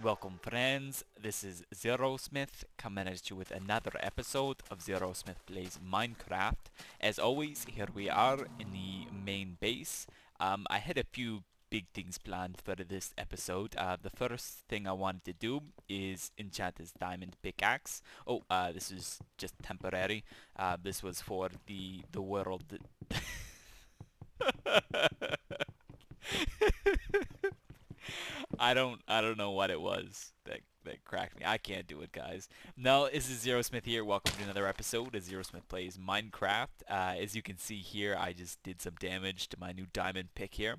Welcome friends, this is Zer0smith coming at you with another episode of Zer0smith Plays Minecraft. As always, here we are in the main base. I had a few big things planned for this episode. The first thing I wanted to do is enchant this diamond pickaxe. This is just temporary. This was for the world. I don't know what it was that cracked me. I can't do it, guys. No, this is Zer0smith here. Welcome to another episode of Zer0smith Plays Minecraft. As you can see here, I just did some damage to my new diamond pick here.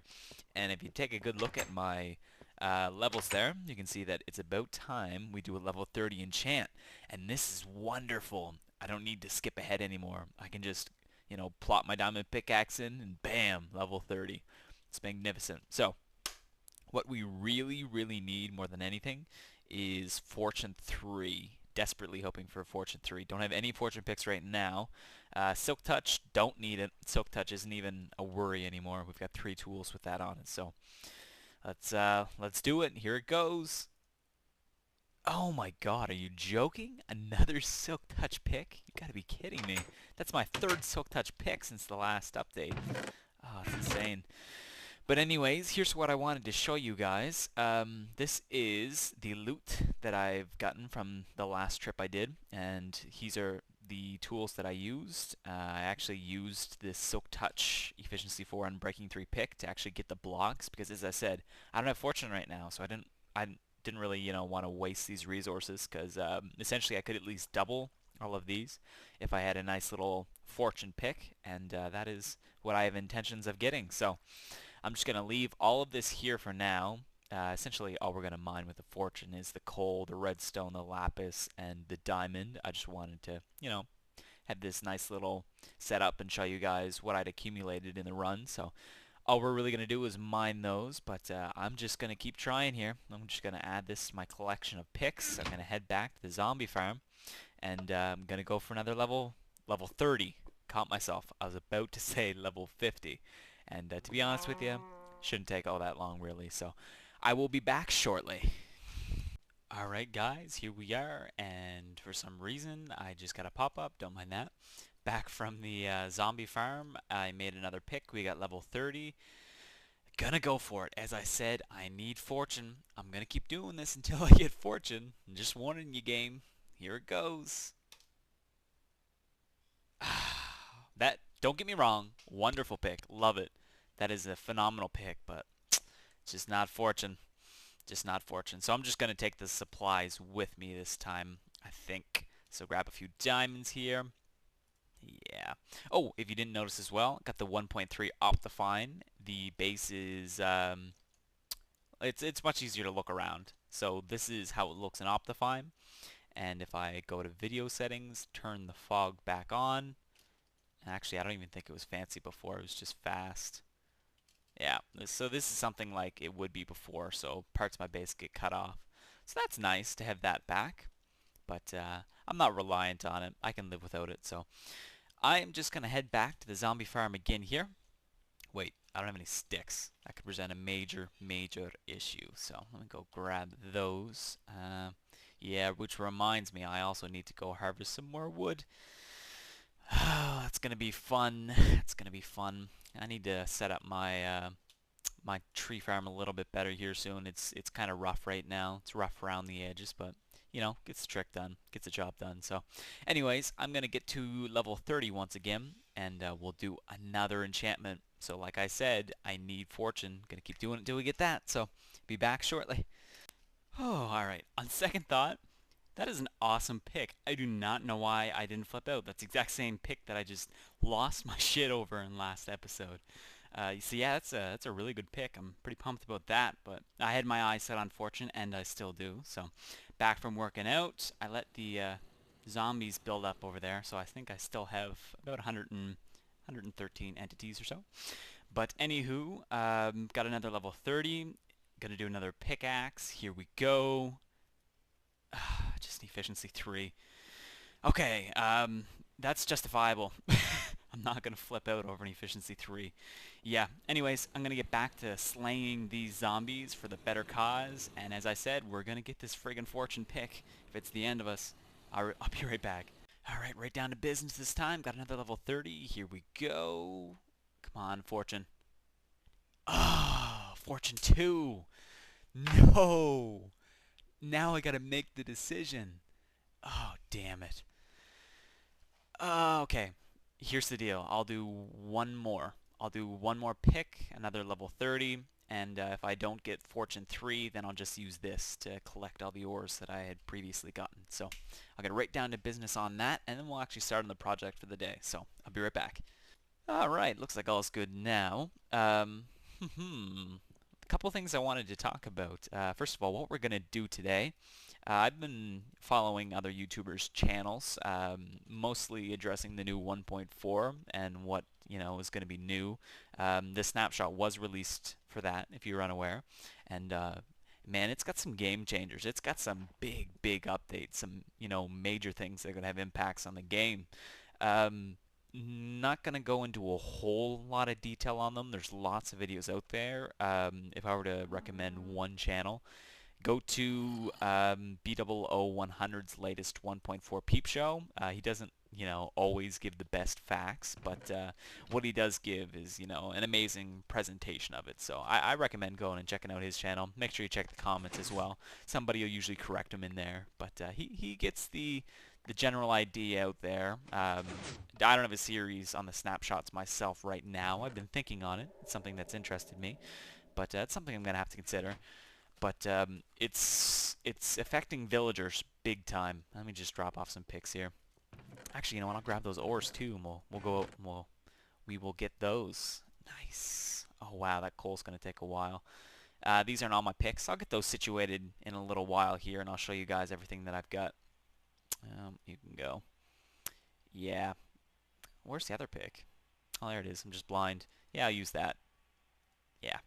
And if you take a good look at my levels there, you can see that it's about time we do a level 30 enchant. And this is wonderful. I don't need to skip ahead anymore. I can just, plop my diamond pickaxe in and bam, level 30. It's magnificent. So, what we really need more than anything is Fortune 3. Desperately hoping for Fortune 3. Don't have any Fortune picks right now. Silk Touch, don't need it. Silk Touch isn't even a worry anymore. We've got 3 tools with that on it. So let's do it. Here it goes. Oh my god, are you joking? Another Silk Touch pick? You gotta be kidding me. That's my 3rd Silk Touch pick since the last update. Oh, it's insane. But anyways, here's what I wanted to show you guys. This is the loot that I've gotten from the last trip I did, and these are the tools that I used. I actually used this Silk Touch Efficiency 4 and Breaking 3 pick to actually get the blocks, because as I said, I don't have fortune right now, so I didn't really, want to waste these resources, because essentially I could at least double all of these if I had a nice little fortune pick, and that is what I have intentions of getting. So I'm just going to leave all of this here for now. Essentially, all we're going to mine with the fortune is the coal, the redstone, the lapis, and the diamond. I just wanted to, have this nice little setup and show you guys what I'd accumulated in the run. So all we're really going to do is mine those, but I'm just going to keep trying here. I'm just going to add this to my collection of picks. I'm going to head back to the zombie farm, and I'm going to go for another level 30. Caught myself. I was about to say level 50. And to be honest with you, shouldn't take all that long really. So I will be back shortly. Alright guys, here we are, and for some reason I just got a pop-up, don't mind that. Back from the zombie farm, I made another pick. We got level 30. Gonna go for it. As I said, I need fortune. I'm gonna keep doing this until I get fortune. I'm just warning you, game. Here it goes. That, don't get me wrong, wonderful pick, love it. That is a phenomenal pick, but it's just not fortune. Just not fortune. So I'm just going to take the supplies with me this time, I think. So grab a few diamonds here. Yeah. Oh, if you didn't notice as well, got the 1.3 Optifine. The base is, it's much easier to look around. So this is how it looks in Optifine. And if I go to video settings, turn the fog back on. Actually, I don't even think it was fancy before. It was just fast. Yeah, so this is something like it would be before, so parts of my base get cut off. So that's nice to have that back, but I'm not reliant on it. I can live without it, so I am just going to head back to the zombie farm again here. Wait, I don't have any sticks. That could present a major issue, so let me go grab those. Yeah, which reminds me, I also need to go harvest some more wood. Oh, that's gonna be fun. It's gonna be fun. I need to set up my my tree farm a little bit better here soon. It's kind of rough right now. It's rough around the edges, but gets the trick done, gets the job done. So, anyways, I'm gonna get to level 30 once again, and we'll do another enchantment. So, like I said, I need fortune. Gonna keep doing it until we get that. So, be back shortly. Oh, all right. On second thought, that is an awesome pick. I do not know why I didn't flip out. That's the exact same pick that I just lost my shit over in last episode. So yeah, that's a really good pick. I'm pretty pumped about that, but I had my eyes set on fortune, and I still do. So back from working out, I let the zombies build up over there, so I think I still have about 113 entities or so. But anywho, got another level 30. Gonna do another pickaxe. Here we go. Just efficiency 3. Okay, that's justifiable. I'm not going to flip out over an efficiency 3. Yeah, anyways, I'm going to get back to slaying these zombies for the better cause, and as I said, we're going to get this friggin' fortune pick if it's the end of us. I'll be right back. Alright, right down to business this time. Got another level 30. Here we go. Come on, fortune. Ah, fortune 2. No. Now I gotta make the decision. Oh, damn it. Okay. Here's the deal. I'll do one more. I'll do one more pick, another level 30, and if I don't get Fortune 3, then I'll just use this to collect all the ores that I had previously gotten. So I'll get right down to business on that, and then we'll actually start on the project for the day. So I'll be right back. Alright, looks like all's good now. A couple things I wanted to talk about. First of all, what we're going to do today. I've been following other YouTubers' channels, mostly addressing the new 1.4 and what, is going to be new. The snapshot was released for that, if you're unaware. And, man, it's got some game changers. It's got some big, big updates, some, major things that are going to have impacts on the game. Um, Not going to go into a whole lot of detail on them. There's lots of videos out there. If I were to recommend one channel, go to B000100's latest 1.4 peep show. He doesn't, always give the best facts, but what he does give is, an amazing presentation of it. So I recommend going and checking out his channel. Make sure you check the comments as well. Somebody will usually correct him in there, but he gets the general idea out there. I don't have a series on the snapshots myself right now. I've been thinking on it. It's something that's interested me, but it's something I'm gonna have to consider. But it's affecting villagers big time. Let me just drop off some picks here. Actually, you know what? I'll grab those ores too, and we'll go and we will get those. Nice. Oh wow, that coal's gonna take a while. These aren't all my picks. I'll get those situated in a little while here, and I'll show you guys everything that I've got. You can go. Yeah. Where's the other pick? Oh, there it is. I'm just blind. Yeah, I'll use that. Yeah.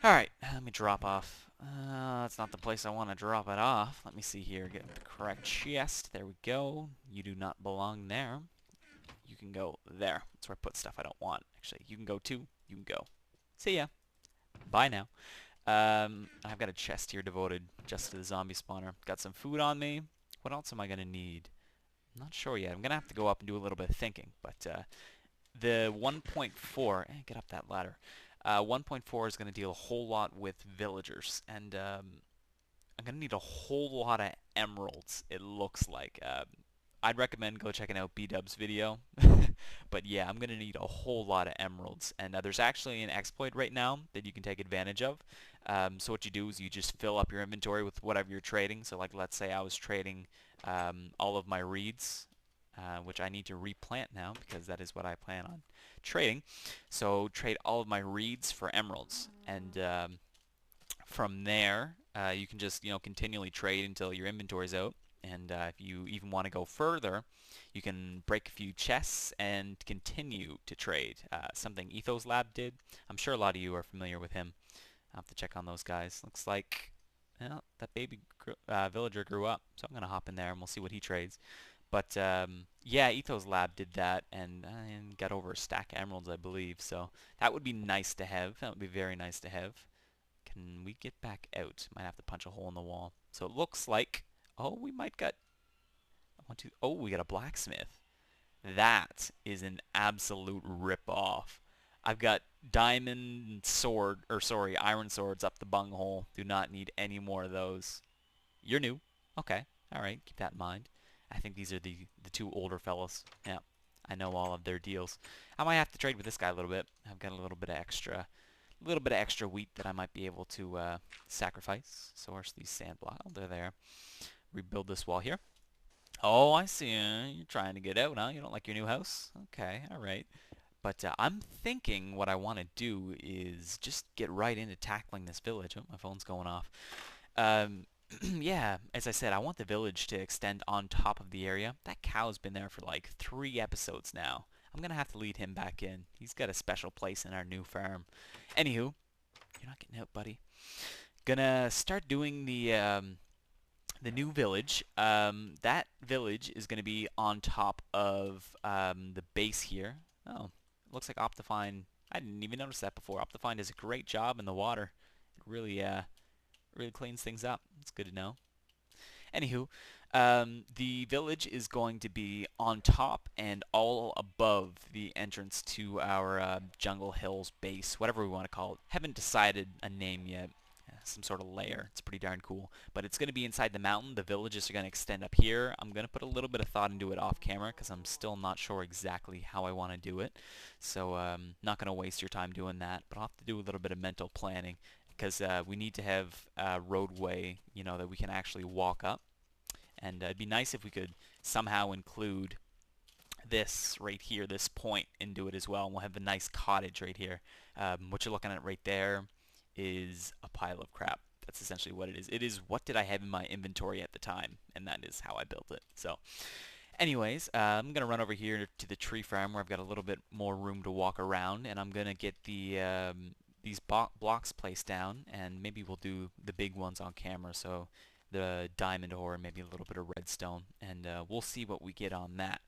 Alright, let me drop off. That's not the place I want to drop it off. Let me see here. Get the correct chest. There we go. You do not belong there. You can go there. That's where I put stuff I don't want. Actually, you can go too. You can go. See ya. Bye now. I've got a chest here devoted just to the zombie spawner. Got some food on me. What else am I going to need? I'm not sure yet. I'm going to have to go up and do a little bit of thinking. But the 1.4... get up that ladder. 1.4 is going to deal a whole lot with villagers. And I'm going to need a whole lot of emeralds, it looks like. I'd recommend go checking out B-Dub's video. But yeah, I'm going to need a whole lot of emeralds. And there's actually an exploit right now that you can take advantage of. So what you do is you just fill up your inventory with whatever you're trading. So like let's say I was trading all of my reeds, which I need to replant now because that is what I plan on trading. So trade all of my reeds for emeralds. And from there, you can just continually trade until your inventory's out. And if you even want to go further, you can break a few chests and continue to trade. Something Ethos Lab did. I'm sure a lot of you are familiar with him. I'll have to check on those guys. Looks like that baby villager grew up, so I'm going to hop in there and we'll see what he trades. But yeah, Ethos Lab did that and got over a stack of emeralds, I believe. So that would be nice to have. That would be very nice to have. Can we get back out? Might have to punch a hole in the wall. So it looks like, oh, we might got, oh, we got a blacksmith. That is an absolute rip-off. I've got diamond sword, or sorry, iron swords up the bunghole. Do not need any more of those. You're new. Okay. All right. Keep that in mind. I think these are the two older fellows. Yeah. I know all of their deals. I might have to trade with this guy a little bit. I've got a little bit of extra wheat that I might be able to sacrifice. So where's these sand blocks? Oh, they're there. Rebuild this wall here. Oh, I see. You're trying to get out, huh? You don't like your new house? Okay. All right. But I'm thinking what I want to do is just get right into tackling this village. Oh, my phone's going off. Yeah, as I said, I want the village to extend on top of the area. That cow's been there for like 3 episodes now. I'm going to have to lead him back in. He's got a special place in our new farm. Anywho, you're not getting out, buddy. Gonna start doing the new village. That village is going to be on top of the base here. Oh, looks like Optifine. I didn't even notice that before. Optifine does a great job in the water. It really cleans things up. It's good to know. Anywho, the village is going to be on top and all above the entrance to our Jungle Hills base, whatever we want to call it. Haven't decided a name yet. Some sort of layer. It's pretty darn cool. But it's going to be inside the mountain. The villages are going to extend up here. I'm going to put a little bit of thought into it off camera because I'm still not sure exactly how I want to do it. So not going to waste your time doing that. But I'll have to do a little bit of mental planning because we need to have a roadway, that we can actually walk up. And it'd be nice if we could somehow include this right here, this point, into it as well. And we'll have a nice cottage right here. What you're looking at right there is a pile of crap. That's essentially what it is. It is what did I have in my inventory at the time, and that is how I built it. So anyways, I'm going to run over here to the tree farm where I've got a little bit more room to walk around, and I'm going to get these blocks placed down, and maybe we'll do the big ones on camera, so the diamond ore and maybe a little bit of redstone, and we'll see what we get on that.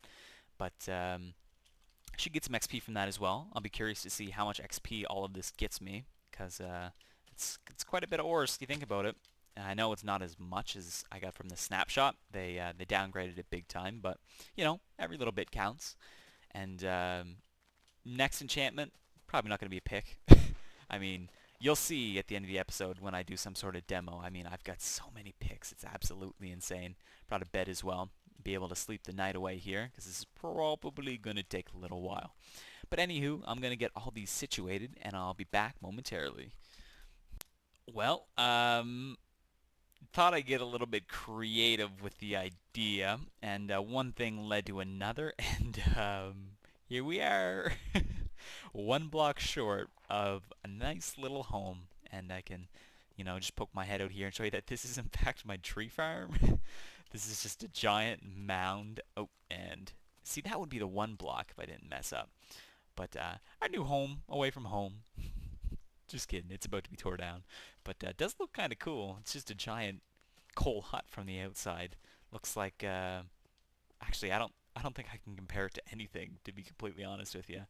But I should get some XP from that as well. I'll be curious to see how much XP all of this gets me, because it's quite a bit of ores if you think about it. I know it's not as much as I got from the snapshot. They downgraded it big time, but every little bit counts. And next enchantment, probably not going to be a pick. I mean, you'll see at the end of the episode when I do some sort of demo. I mean, I've got so many picks. It's absolutely insane. Brought a bed as well. Be able to sleep the night away here because this is probably going to take a little while. But anywho, I'm going to get all these situated and I'll be back momentarily. Well, thought I'd get a little bit creative with the idea, and one thing led to another, and here we are, one block short of a nice little home, and I can, just poke my head out here and show you that this is in fact my tree farm. This is just a giant mound. Oh, and see, that would be the one block if I didn't mess up. But our new home, away from home. Just kidding, it's about to be tore down. But it does look kind of cool. It's just a giant coal hut from the outside. Looks like, actually, I don't think I can compare it to anything, to be completely honest with you.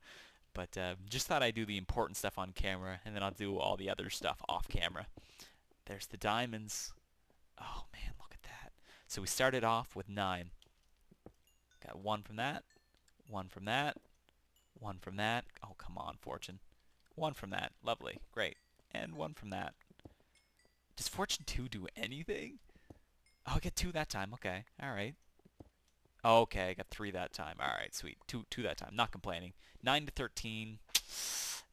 But just thought I'd do the important stuff on camera, and then I'll do all the other stuff off camera. There's the diamonds. Oh man, look at that. So we started off with 9. Got 1 from that, 1 from that, 1 from that. Oh, come on, Fortune. 1 from that. Lovely. Great. And 1 from that. Does Fortune 2 do anything? Oh, I get 2 that time. Okay. Alright. Okay, I got 3 that time. Alright, sweet. 2 that time. Not complaining. 9 to 13.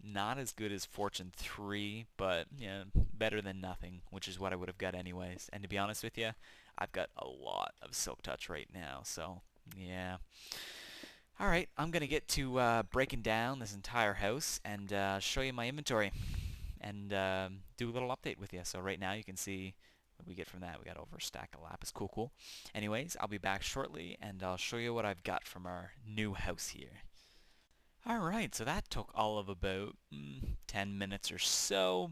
Not as good as Fortune 3, but yeah, better than nothing, which is what I would have got anyways. And to be honest with you, I've got a lot of Silk Touch right now, so yeah. Alright, I'm going to get to breaking down this entire house and show you my inventory and do a little update with you. So right now you can see what we get from that. We got over a stack of lapis. Cool, cool. Anyways, I'll be back shortly and I'll show you what I've got from our new house here. Alright, so that took all of about 10 minutes or so.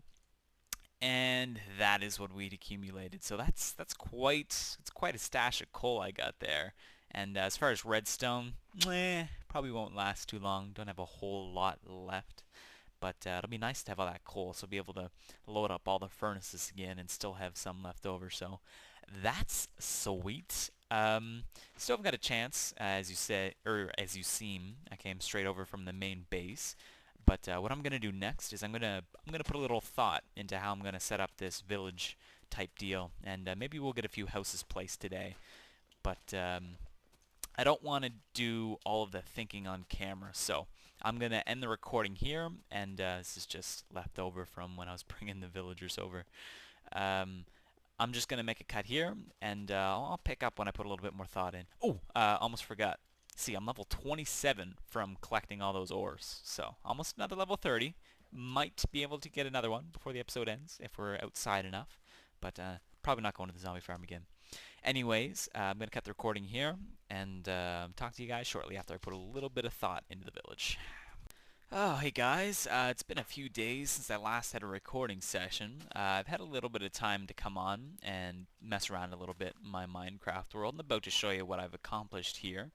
And that is what we'd accumulated. So that's quite a stash of coal I got there. And as far as redstone, probably won't last too long. Don't have a whole lot left. But it'll be nice to have all that coal, so be able to load up all the furnaces again and still have some left over. So that's sweet. Still haven't got a chance, as you said, or as you seem. I came straight over from the main base. But what I'm gonna do next is I'm gonna put a little thought into how I'm gonna set up this village type deal, and maybe we'll get a few houses placed today. But I don't want to do all of the thinking on camera, so I'm going to end the recording here, and this is just left over from when I was bringing the villagers over. I'm just going to make a cut here, and I'll pick up when I put a little bit more thought in. Oh, almost forgot. See, I'm level 27 from collecting all those ores, so almost another level 30. Might be able to get another one before the episode ends if we're outside enough, but probably not going to the zombie farm again. Anyways, I'm going to cut the recording here and talk to you guys shortly after I put a little bit of thought into the village. Oh, hey guys, it's been a few days since I last had a recording session. I've had a little bit of time to come on and mess around a little bit in my Minecraft world. I'm about to show you what I've accomplished here.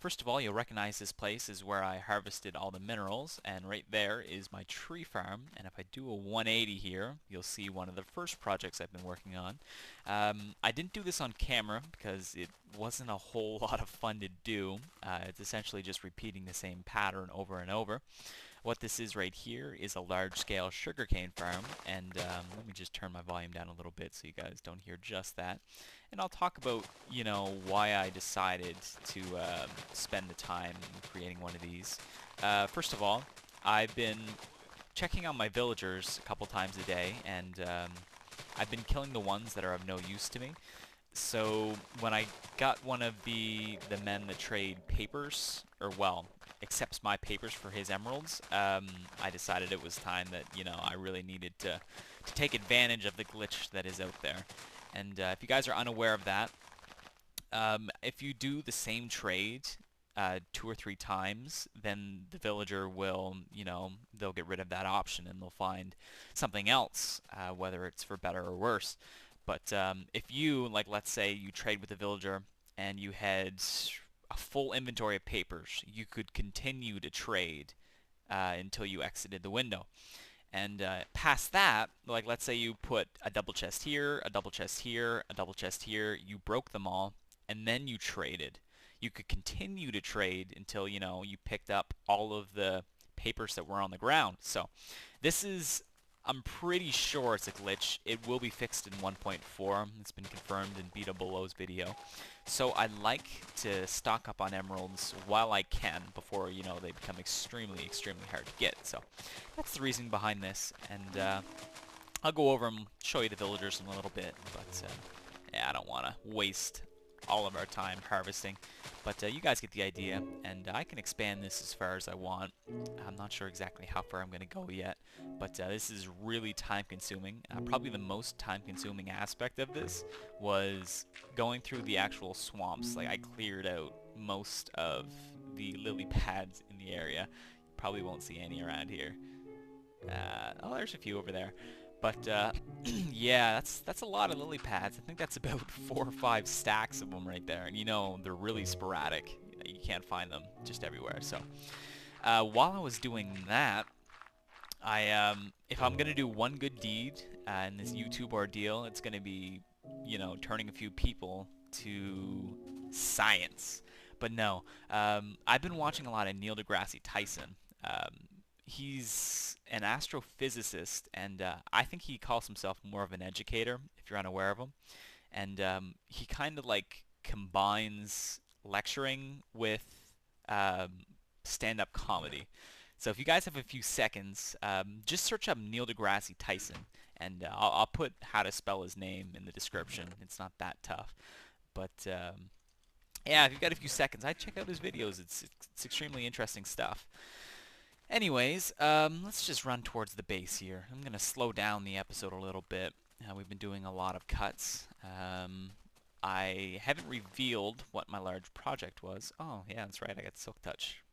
First of all, you'll recognize this place is where I harvested all the minerals, and right there is my tree farm. And if I do a 180 here, you'll see one of the first projects I've been working on. I didn't do this on camera because it wasn't a whole lot of fun to do. It's essentially just repeating the same pattern over and over. What this is right here is a large-scale sugarcane farm, and let me just turn my volume down a little bit so you guys don't hear just that. And I'll talk about, why I decided to spend the time creating one of these. First of all, I've been checking on my villagers a couple times a day, and I've been killing the ones that are of no use to me. So when I got one of the men that trade papers, or well, accepts my papers for his emeralds, I decided it was time that, I really needed to take advantage of the glitch that is out there. And if you guys are unaware of that, if you do the same trade 2 or 3 times, then the villager will, they'll get rid of that option and they'll find something else, whether it's for better or worse. But if you, like, let's say you trade with a villager and you had a full inventory of papers, you could continue to trade until you exited the window. And past that, like let's say you put a double chest here, a double chest here, a double chest here, you broke them all, and then you traded. You could continue to trade until, you picked up all of the papers that were on the ground. So this is, I'm pretty sure it's a glitch. It will be fixed in 1.4. It's been confirmed in Beta Below's video. So I like to stock up on emeralds while I can before, they become extremely, extremely hard to get. So that's the reason behind this. And I'll go over and show you the villagers in a little bit. But yeah, I don't want to waste all of our time harvesting. But you guys get the idea, and I can expand this as far as I want. I'm not sure exactly how far I'm going to go yet, but this is really time-consuming. Probably the most time-consuming aspect of this was going through the actual swamps. Like, I cleared out most of the lily pads in the area. You probably won't see any around here. Oh, there's a few over there. But yeah, that's a lot of lily pads. I think that's about 4 or 5 stacks of them right there. And they're really sporadic. You can't find them just everywhere. So while I was doing that, if I'm gonna do one good deed in this YouTube ordeal, it's gonna be, turning a few people to science. But no, I've been watching a lot of Neil deGrasse Tyson. He's an astrophysicist, and I think he calls himself more of an educator, if you're unaware of him. And he kind of like combines lecturing with stand-up comedy. So if you guys have a few seconds, just search up Neil deGrasse Tyson, and I'll put how to spell his name in the description. It's not that tough. But yeah, if you've got a few seconds, I'd check out his videos. It's extremely interesting stuff. Anyways, let's just run towards the base here. I'm going to slow down the episode a little bit. We've been doing a lot of cuts. I haven't revealed what my large project was. Oh, yeah, that's right. I got Silk Touch.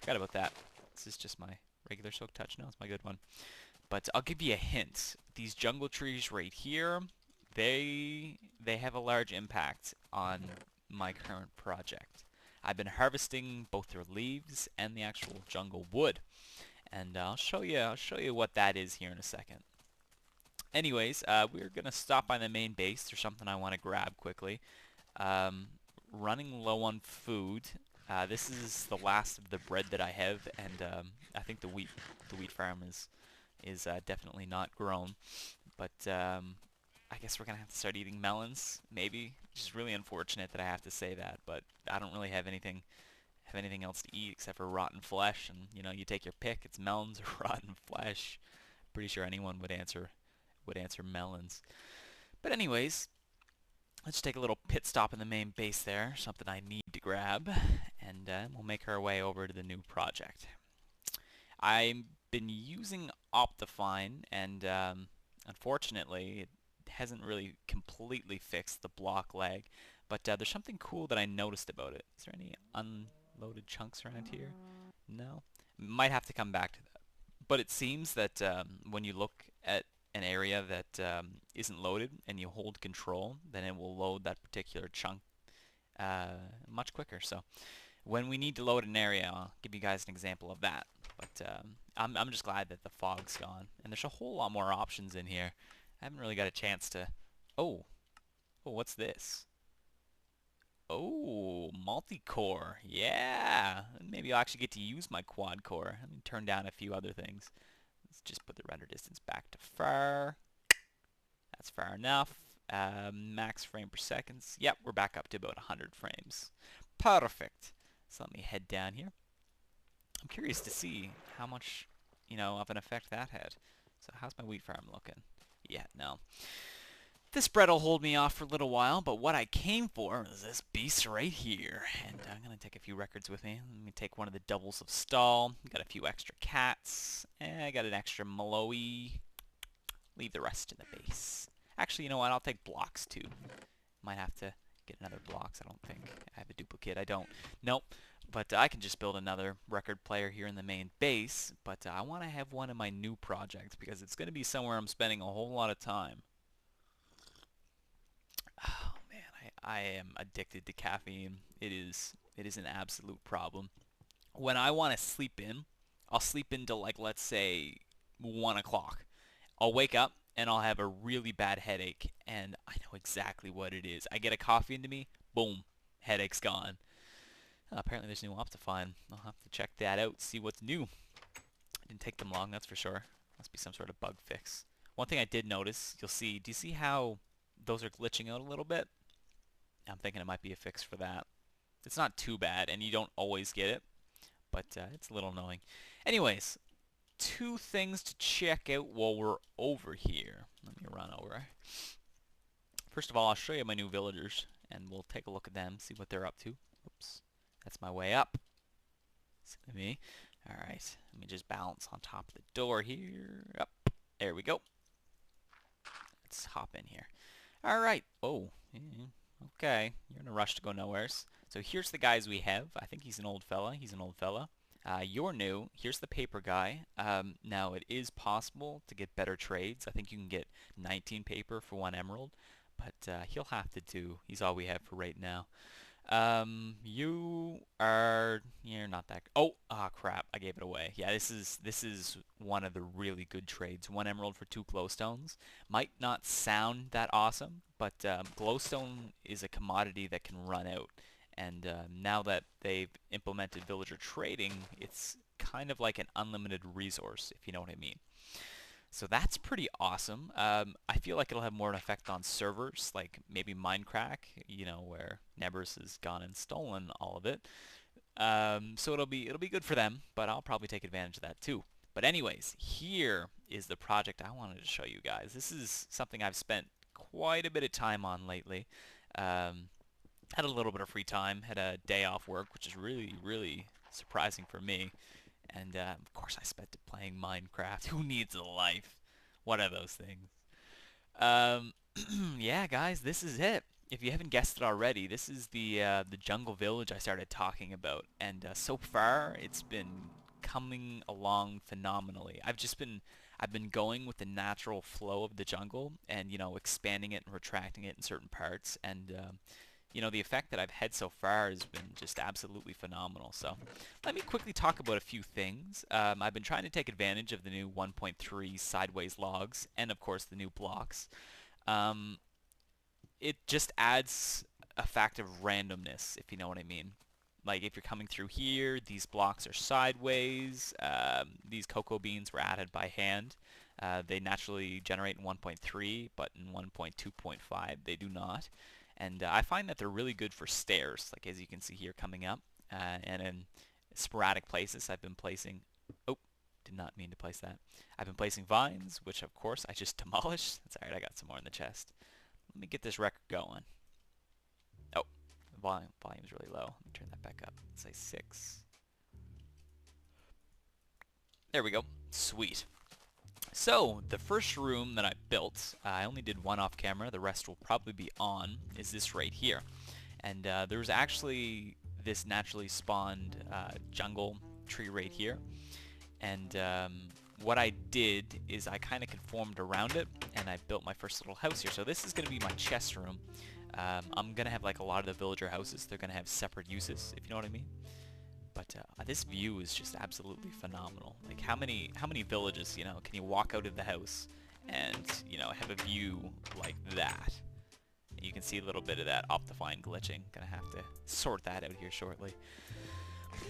Forgot about that. This is just my regular Silk Touch. No, it's my good one. But I'll give you a hint. These jungle trees right here, they have a large impact on my current project. I've been harvesting both their leaves and the actual jungle wood, and I'll show you what that is here in a second. Anyways, we're gonna stop by the main base. There's something I want to grab quickly. Running low on food. This is the last of the bread that I have, and I think the wheat farm is definitely not grown, but I guess we're gonna have to start eating melons, maybe. Which is really unfortunate that I have to say that, but I don't really have anything else to eat except for rotten flesh. And you take your pick. It's melons or rotten flesh. Pretty sure anyone would answer melons. But anyways, let's take a little pit stop in the main base there. Something I need to grab, and we'll make our way over to the new project. I've been using Optifine, and unfortunately, hasn't really completely fixed the block lag, but there's something cool that I noticed about it. Is there any unloaded chunks around here? No? Might have to come back to that. But it seems that when you look at an area that isn't loaded and you hold control, then it will load that particular chunk much quicker. So when we need to load an area, I'll give you guys an example of that. But I'm just glad that the fog's gone. And there's a whole lot more options in here. I haven't really got a chance to... Oh, oh, what's this? Oh, multi-core. Yeah. Maybe I'll actually get to use my quad core. Let me turn down a few other things. Let's just put the render distance back to far. That's far enough. Max frame per second. Yep, we're back up to about 100 frames. Perfect. So let me head down here. I'm curious to see how much, of an effect that had. So how's my wheat farm looking? Yeah, no. This bread will hold me off for a little while, but what I came for is this beast right here. And I'm going to take a few records with me. Let me take one of the doubles of stall. Got a few extra cats. I got an extra Malloy. Leave the rest in the base. Actually, you know what? I'll take blocks too. Might have to get another blocks. I don't think I have a duplicate. I don't. Nope. But I can just build another record player here in the main base. But I want to have one in my new project because it's going to be somewhere I'm spending a whole lot of time. Oh man, I am addicted to caffeine. It is an absolute problem. When I want to sleep in, I'll sleep until like let's say 1 o'clock. I'll wake up and I'll have a really bad headache, and I know exactly what it is. I get a coffee into me, boom, headache's gone. Apparently there's new Optifine. I'll have to check that out, see what's new. Didn't take them long, that's for sure. Must be some sort of bug fix. One thing I did notice, you'll see, do you see how those are glitching out a little bit? I'm thinking it might be a fix for that. It's not too bad, and you don't always get it, but it's a little annoying. Anyways, 2 things to check out while we're over here. Let me run over. First of all, I'll show you my new villagers, and we'll take a look at them, see what they're up to. Oops, that's my way up. Silly me. Alright, let me just balance on top of the door here. Up. There we go. Let's hop in here. Alright. Oh, okay. You're in a rush to go nowheres. So here's the guys we have. I think he's an old fella. He's an old fella. You're new. Here's the paper guy. Now, it is possible to get better trades. I think you can get 19 paper for 1 emerald, but he'll have to do. He's all we have for right now. You're not that. Oh, crap! I gave it away. Yeah, this is one of the really good trades. 1 emerald for 2 glowstones. Might not sound that awesome, but glowstone is a commodity that can run out. And now that they've implemented villager trading, it's kind of like an unlimited resource, if you know what I mean. So that's pretty awesome. I feel like it'll have more of an effect on servers, like maybe Minecraft, where Nebers has gone and stolen all of it. So it'll be good for them, but I'll probably take advantage of that too. But anyways, here is the project I wanted to show you guys. This is something I've spent quite a bit of time on lately. Had a little bit of free time, had a day off work, which is really, really surprising for me. And, of course, I spent it playing Minecraft. Who needs a life? What are those things? Yeah, guys, this is it. If you haven't guessed it already, this is the jungle village I started talking about. And so far, it's been coming along phenomenally. I've been going with the natural flow of the jungle and, expanding it and retracting it in certain parts. And, the effect that I've had so far has been just absolutely phenomenal. So let me quickly talk about a few things. I've been trying to take advantage of the new 1.3 sideways logs and, of course, the new blocks. It just adds a fact of randomness, if you know what I mean. Like if you're coming through here, these blocks are sideways. These cocoa beans were added by hand. They naturally generate in 1.3, but in 1.2.5 they do not. And I find that they're really good for stairs, like as you can see here coming up. And in sporadic places I've been placing... Oh, did not mean to place that. I've been placing vines, which of course I just demolished. That's alright, I got some more in the chest. Let me get this record going. Oh, the volume's really low. Let me turn that back up. Let's say 6. There we go. Sweet. So, the first room that I built, I only did 1 off camera, the rest will probably be on, is this right here. And there's actually this naturally spawned jungle tree right here. And what I did is I kind of conformed around it, and I built my first little house here. So this is going to be my chest room. I'm gonna have like a lot of the villager houses. They're gonna have separate uses, if you know what I mean. But this view is just absolutely phenomenal. Like how many villages, you know, can you walk out of the house and, you know, have a view like that? And you can see a little bit of that Optifine glitching. Gonna have to sort that out here shortly.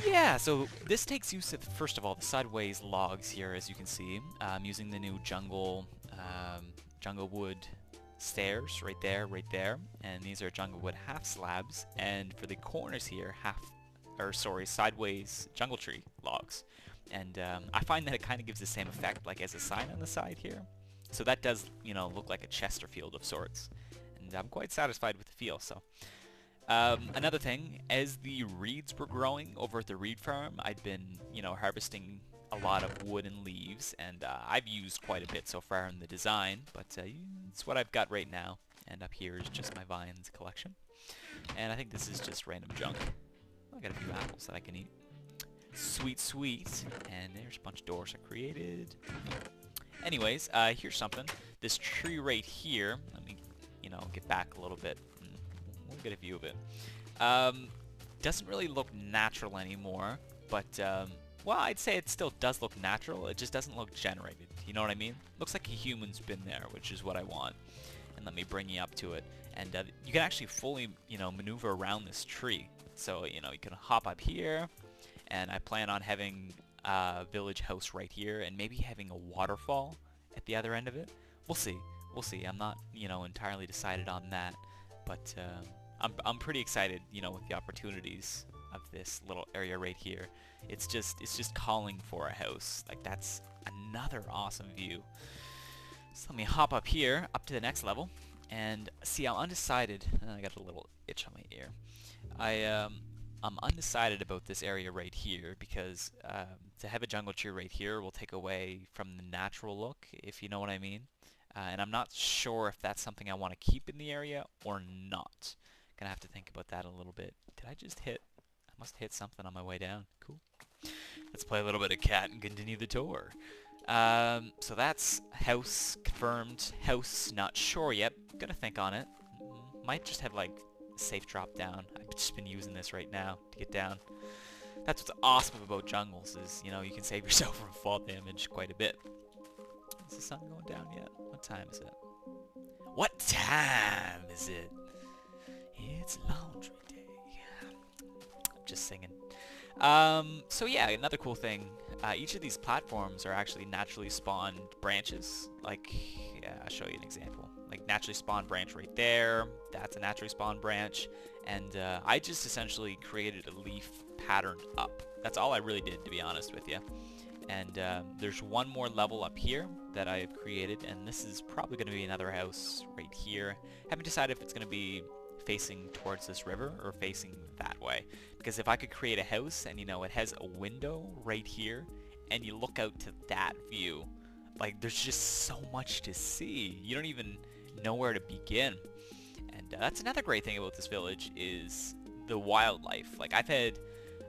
Yeah, so this takes use of, first of all, the sideways logs here, as you can see. I'm using the new jungle wood stairs right there, and these are jungle wood half slabs, and for the corners here, sideways jungle tree logs. And I find that it kind of gives the same effect, like as a sign on the side here. So that does, you know, look like a Chesterfield of sorts, and I'm quite satisfied with the feel. So. Another thing, as the reeds were growing over at the reed farm, I'd been, you know, harvesting a lot of wood and leaves, and I've used quite a bit so far in the design, but it's what I've got right now. And up here is just my vines collection. And I think this is just random junk. I got a few apples that I can eat. Sweet, sweet. And there's a bunch of doors I created. Anyways, here's something. This tree right here, let me, you know, get back a little bit. We'll get a view of it. Doesn't really look natural anymore, but well, I'd say it still does look natural. It just doesn't look generated. You know what I mean? Looks like a human's been there, which is what I want. And let me bring you up to it. And you can actually fully, you know, maneuver around this tree. So, you know, you can hop up here, and I plan on having a village house right here, and maybe having a waterfall at the other end of it. We'll see. We'll see. I'm not, you know, entirely decided on that, but I'm pretty excited, you know, with the opportunities of this little area right here. It's just calling for a house. Like, that's another awesome view. So let me hop up here, up to the next level, and see, I'm undecided. I got a little itch on my ear. I'm undecided about this area right here because to have a jungle tree right here will take away from the natural look, if you know what I mean. And I'm not sure if that's something I want to keep in the area or not. Gonna have to think about that a little bit. Did I just hit? I must have hit something on my way down. Cool. Let's play a little bit of cat and continue the tour. So that's house confirmed. House not sure yet. Gotta think on it. Might just have like safe drop down. I've just been using this right now to get down. That's what's awesome about jungles is, you know, you can save yourself from fall damage quite a bit. Is the sun going down yet? What time is it? What time is it? It's laundry day. I'm just singing. So yeah, another cool thing. Each of these platforms are actually naturally spawned branches. Like, yeah, I'll show you an example. Like, naturally spawned branch right there. That's a naturally spawned branch. And I just essentially created a leaf pattern up. That's all I really did, to be honest with you. And there's one more level up here that I have created, and this is probably going to be another house right here. Haven't decided if it's going to be facing towards this river or facing that way. Because if I could create a house and, you know, it has a window right here, and you look out to that view, like, there's just so much to see. You don't even know where to begin. And that's another great thing about this village is the wildlife. Like,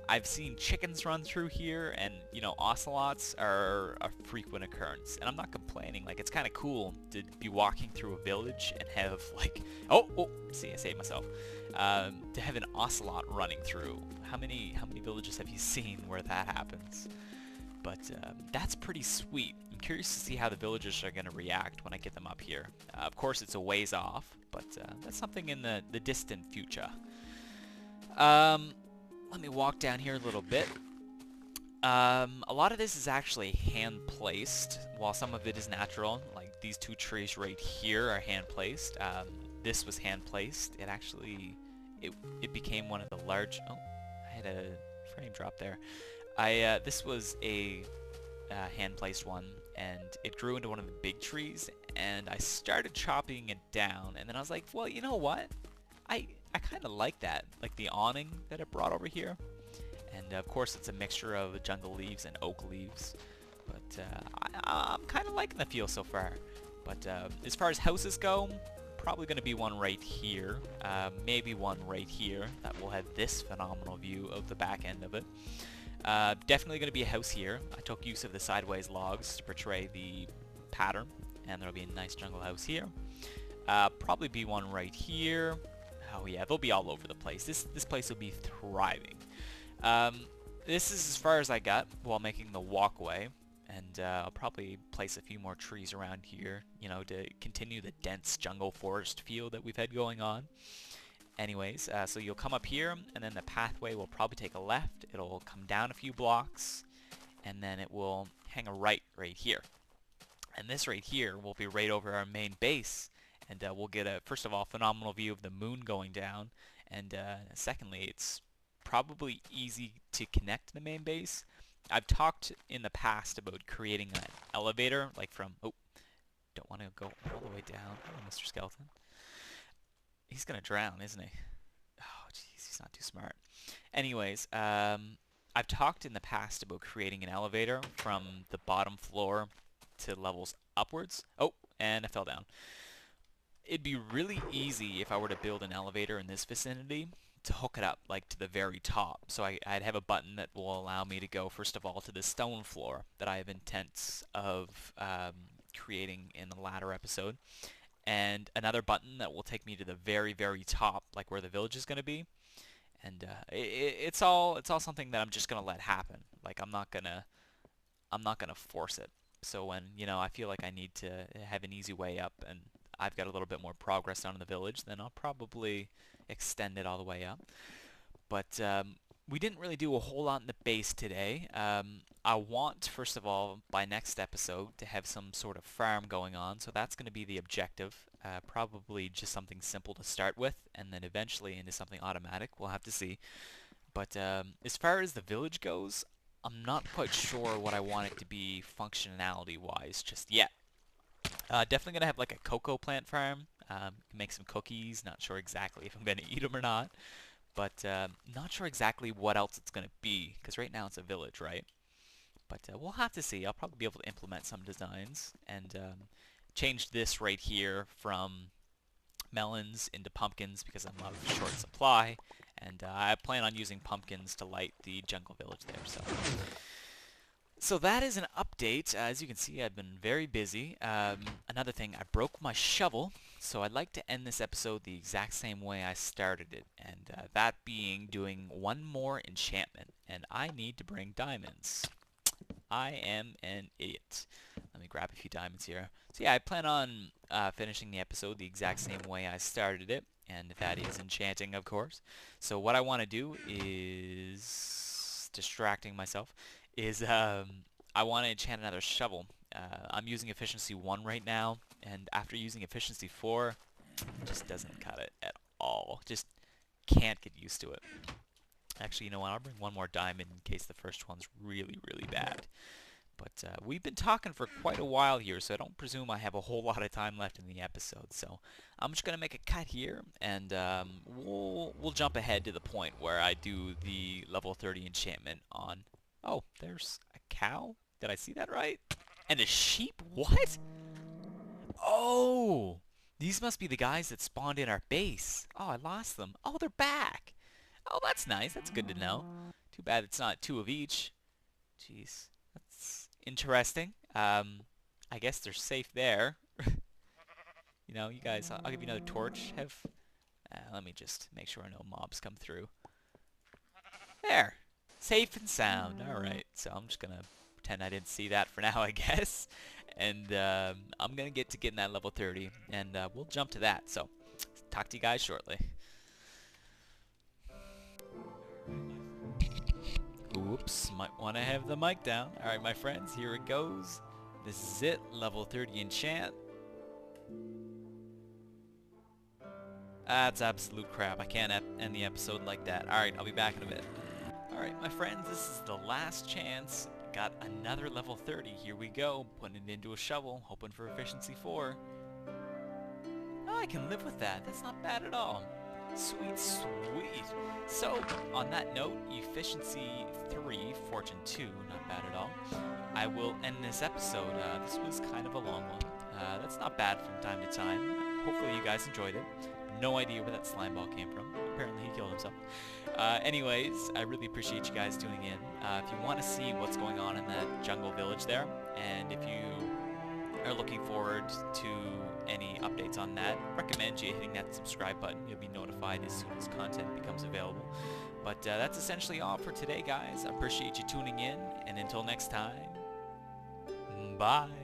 I've seen chickens run through here, and, you know, ocelots are a frequent occurrence. And I'm not complaining. Like, it's kind of cool to be walking through a village and have, like, oh, see, I saved myself. To have an ocelot running through. How many villages have you seen where that happens? But that's pretty sweet. I'm curious to see how the villagers are going to react when I get them up here. Of course, it's a ways off, but that's something in the distant future. Let me walk down here a little bit. A lot of this is actually hand-placed, while some of it is natural. Like, these two trees right here are hand-placed. This was hand-placed. It actually, it became one of the large... Oh, I had a frame drop there. This was a hand-placed one, and it grew into one of the big trees, and I started chopping it down, and then I was like, well, you know what? I kind of like that, like the awning that it brought over here. And of course it's a mixture of jungle leaves and oak leaves. But I'm kind of liking the feel so far. But as far as houses go, probably going to be one right here. Maybe one right here that will have this phenomenal view of the back end of it. Definitely going to be a house here. I took use of the sideways logs to portray the pattern. And there'll be a nice jungle house here. Probably be one right here. Oh yeah, they'll be all over the place. This place will be thriving. Um, this is as far as I got while making the walkway, and I'll probably place a few more trees around here, you know, to continue the dense jungle forest feel that we've had going on. Anyways, so you'll come up here, and then the pathway will probably take a left. It'll come down a few blocks, and then it will hang a right here. And this right here will be right over our main base, and we'll get a, first of all, phenomenal view of the moon going down, and secondly, it's probably easy to connect to the main base. I've talked in the past about creating an elevator, like from, oh, don't want to go all the way down. Oh, Mr. Skeleton. He's going to drown, isn't he? Oh, jeez, he's not too smart. Anyways, I've talked in the past about creating an elevator from the bottom floor to levels upwards. Oh, and I fell down. It'd be really easy if I were to build an elevator in this vicinity to hook it up like to the very top. So I'd have a button that will allow me to go first of all to the stone floor that I have intents of creating in the latter episode, and another button that will take me to the very, very top, like where the village is going to be. And it's all something that I'm just gonna let happen. Like I'm not gonna force it. So when, you know, I feel like I need to have an easy way up and I've got a little bit more progress down in the village, then I'll probably extend it all the way up. But we didn't really do a whole lot in the base today. I want, first of all, by next episode, to have some sort of farm going on, so that's going to be the objective. Probably just something simple to start with, and then eventually into something automatic. We'll have to see. But as far as the village goes, I'm not quite sure what I want it to be functionality-wise just yet. Definitely going to have like a cocoa plant farm. Make some cookies. Not sure exactly if I'm going to eat them or not. But not sure exactly what else it's going to be, because right now it's a village, right? But we'll have to see. I'll probably be able to implement some designs and change this right here from melons into pumpkins because I'm out of short supply. And I plan on using pumpkins to light the jungle village there. So that is an update. As you can see, I've been very busy. Another thing, I broke my shovel, so I'd like to end this episode the exact same way I started it, and that being doing one more enchantment, and I need to bring diamonds. I am an idiot. Let me grab a few diamonds here. So yeah, I plan on finishing the episode the exact same way I started it, and that is enchanting, of course. So what I want to do is, distracting myself, is I want to enchant another shovel. I'm using efficiency 1 right now, and after using efficiency 4, it just doesn't cut it at all. Just can't get used to it. Actually, you know what? I'll bring one more diamond in case the first one's really, really bad. But we've been talking for quite a while here, so I don't presume I have a whole lot of time left in the episode. So I'm just going to make a cut here, and we'll jump ahead to the point where I do the level 30 enchantment on... Oh, there's a cow? Did I see that right? And a sheep? What? Oh! These must be the guys that spawned in our base. Oh, I lost them. Oh, they're back. Oh, that's nice. That's good to know. Too bad it's not 2 of each. Jeez. That's interesting. I guess they're safe there. You know, you guys, I'll give you another torch. Let me just make sure no mobs come through. There. Safe and sound. Alright, so I'm just going to pretend I didn't see that for now, I guess. And I'm going to get to getting that level 30, and we'll jump to that. So, talk to you guys shortly. Oops, might want to have the mic down. Alright, my friends, here it goes. This is it, level 30 enchant. That's absolute crap. I can't end the episode like that. Alright, I'll be back in a bit. Alright, my friends, this is the last chance. Got another level 30. Here we go. Putting it into a shovel, hoping for efficiency 4. Oh, I can live with that. That's not bad at all. Sweet, sweet. So, on that note, efficiency 3, fortune 2, not bad at all. I will end this episode. This was kind of a long one. That's not bad from time to time. Hopefully you guys enjoyed it. No idea where that slime ball came from. Apparently he killed himself. Anyways, I really appreciate you guys tuning in. If you want to see what's going on in that jungle village there, and if you are looking forward to any updates on that, recommend you hitting that subscribe button. You'll be notified as soon as content becomes available. But that's essentially all for today, guys. I appreciate you tuning in, and until next time, bye.